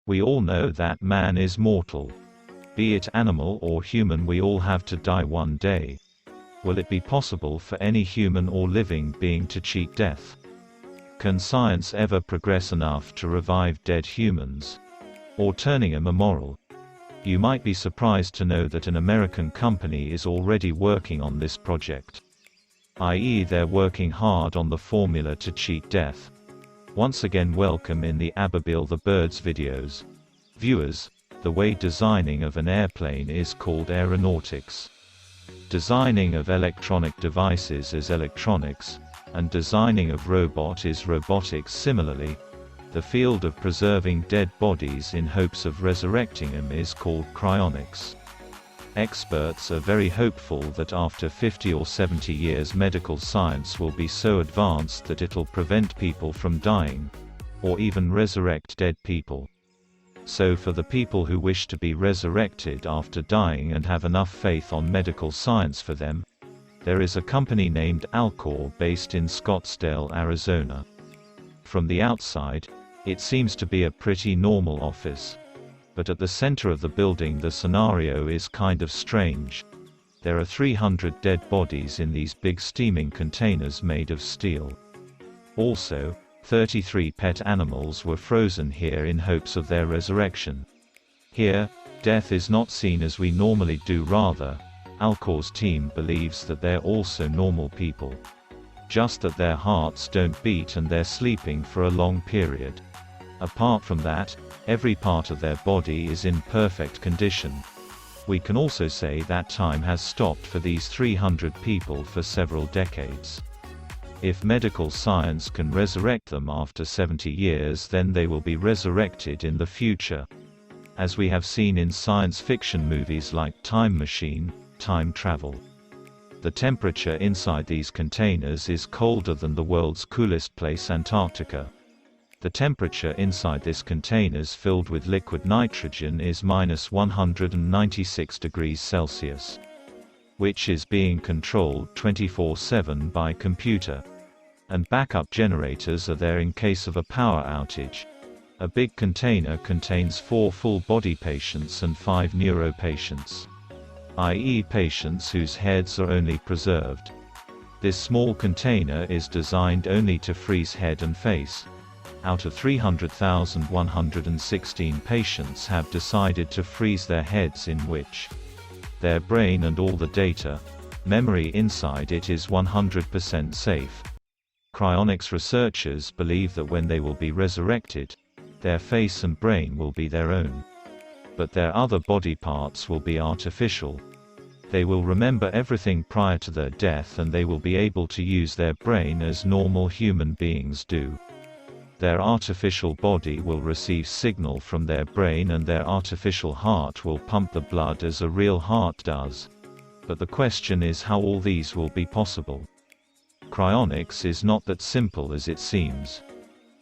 We all know that man is mortal. Be it animal or human, we all have to die one day. Will it be possible for any human or living being to cheat death? Can science ever progress enough to revive dead humans? Or turning them immoral? You might be surprised to know that an American company is already working on this project. I.e., they're working hard on the formula to cheat death. Once again, welcome in the Ababil the Birds videos. Viewers, the way designing of an airplane is called aeronautics. Designing of electronic devices is electronics, and designing of robot is robotics. Similarly, the field of preserving dead bodies in hopes of resurrecting them is called cryonics. Experts are very hopeful that after 50 or 70 years medical science will be so advanced that it'll prevent people from dying, or even resurrect dead people. So for the people who wish to be resurrected after dying and have enough faith on medical science for them, there is a company named Alcor based in Scottsdale, Arizona. From the outside, it seems to be a pretty normal office. But at the center of the building the scenario is kind of strange. There are 300 dead bodies in these big steaming containers made of steel. Also, 33 pet animals were frozen here in hopes of their resurrection. Here, death is not seen as we normally do, rather, Alcor's team believes that they're also normal people. Just that their hearts don't beat and they're sleeping for a long period. Apart from that, every part of their body is in perfect condition. We can also say that time has stopped for these 300 people for several decades. If medical science can resurrect them after 70 years, then they will be resurrected in the future. As we have seen in science fiction movies like Time Machine, Time Travel. The temperature inside these containers is colder than the world's coolest place, Antarctica. The temperature inside this containers filled with liquid nitrogen is -196 degrees Celsius. Which is being controlled 24/7 by computer. And backup generators are there in case of a power outage. A big container contains 4 full-body patients and 5 neuro patients. I.e. patients whose heads are only preserved. This small container is designed only to freeze head and face. Out of 300,116 patients have decided to freeze their heads, in which their brain and all the data, memory inside it is 100% safe. Cryonics researchers believe that when they will be resurrected, their face and brain will be their own. But their other body parts will be artificial. They will remember everything prior to their death and they will be able to use their brain as normal human beings do. Their artificial body will receive signal from their brain and their artificial heart will pump the blood as a real heart does. But the question is how all these will be possible. Cryonics is not that simple as it seems.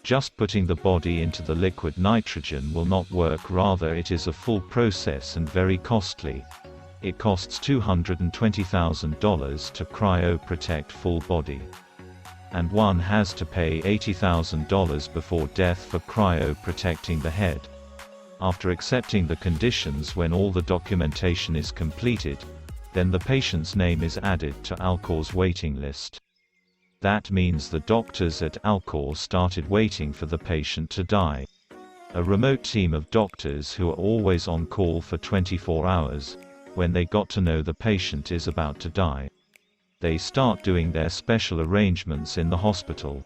Just putting the body into the liquid nitrogen will not work, rather it is a full process and very costly. It costs $220,000 to cryoprotect full body. And one has to pay $80,000 before death for cryoprotecting the head. After accepting the conditions, when all the documentation is completed, then the patient's name is added to Alcor's waiting list. That means the doctors at Alcor started waiting for the patient to die. A remote team of doctors who are always on call for 24 hours, when they got to know the patient is about to die. They start doing their special arrangements in the hospital.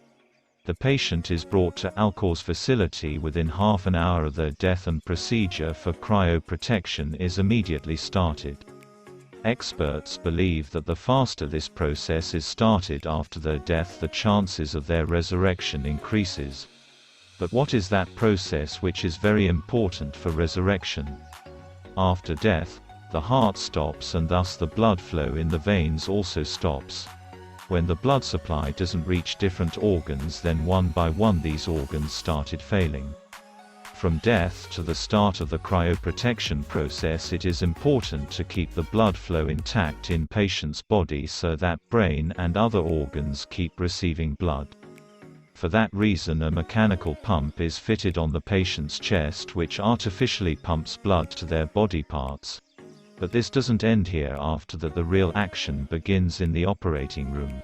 The patient is brought to Alcor's facility within half an hour of their death and procedure for cryoprotection is immediately started. Experts believe that the faster this process is started after their death, the chances of their resurrection increases. But what is that process which is very important for resurrection? After death, the heart stops and thus the blood flow in the veins also stops. When the blood supply doesn't reach different organs, then one by one these organs started failing. From death to the start of the cryoprotection process, it is important to keep the blood flow intact in patient's body so that brain and other organs keep receiving blood. For that reason a mechanical pump is fitted on the patient's chest which artificially pumps blood to their body parts. But this doesn't end here. After that, the real action begins in the operating room.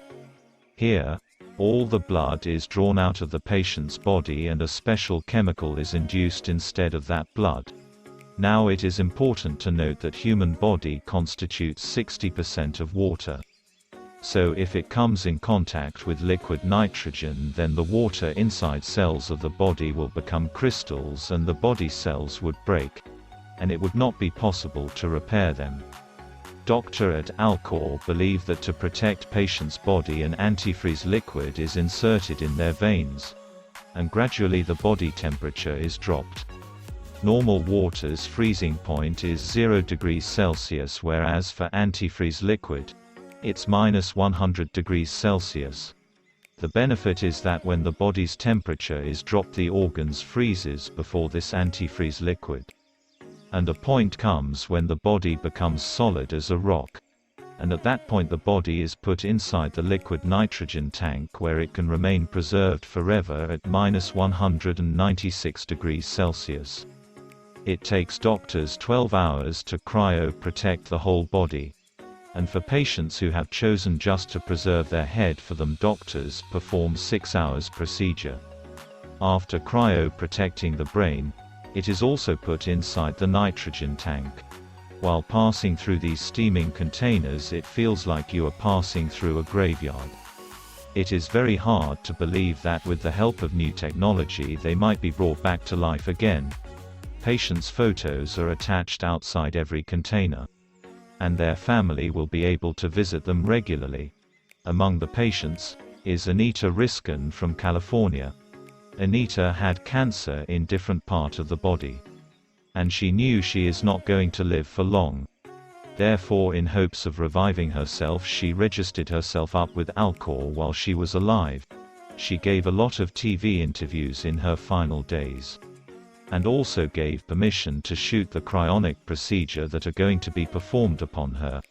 Here, all the blood is drawn out of the patient's body and a special chemical is induced instead of that blood. Now it is important to note that human body constitutes 60% of water. So if it comes in contact with liquid nitrogen, then the water inside cells of the body will become crystals and the body cells would break, and it would not be possible to repair them. Dr. et al. Believe that to protect patient's body an antifreeze liquid is inserted in their veins, and gradually the body temperature is dropped. Normal water's freezing point is 0 degrees Celsius, whereas for antifreeze liquid, it's -100 degrees Celsius. The benefit is that when the body's temperature is dropped, the organs freezes before this antifreeze liquid. And a point comes when the body becomes solid as a rock. And at that point the body is put inside the liquid nitrogen tank where it can remain preserved forever at -196 degrees Celsius. It takes doctors 12 hours to cryoprotect the whole body. And for patients who have chosen just to preserve their head, for them doctors perform 6 hours procedure. After cryoprotecting the brain, it is also put inside the nitrogen tank. While passing through these steaming containers, it feels like you are passing through a graveyard. It is very hard to believe that with the help of new technology they might be brought back to life again. Patients' photos are attached outside every container, and their family will be able to visit them regularly. Among the patients is Anita Riskin from California. Anita had cancer in different part of the body, and she knew she is not going to live for long. Therefore, in hopes of reviving herself, she registered herself up with alcohol while she was alive. She gave a lot of TV interviews in her final days, and also gave permission to shoot the cryonic procedure that are going to be performed upon her.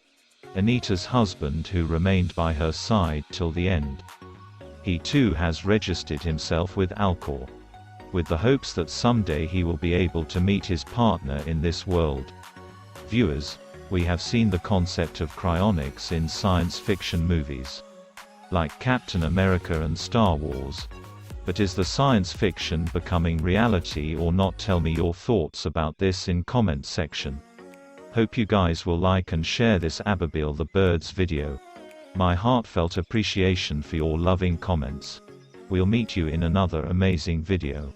Anita's husband, who remained by her side till the end, he too has registered himself with alcohol, with the hopes that someday he will be able to meet his partner in this world. Viewers, we have seen the concept of cryonics in science fiction movies, like Captain America and Star Wars. But is the science fiction becoming reality or not? Tell me your thoughts about this in comment section. Hope you guys will like and share this Abigail the Bird's video. My heartfelt appreciation for your loving comments. We'll meet you in another amazing video.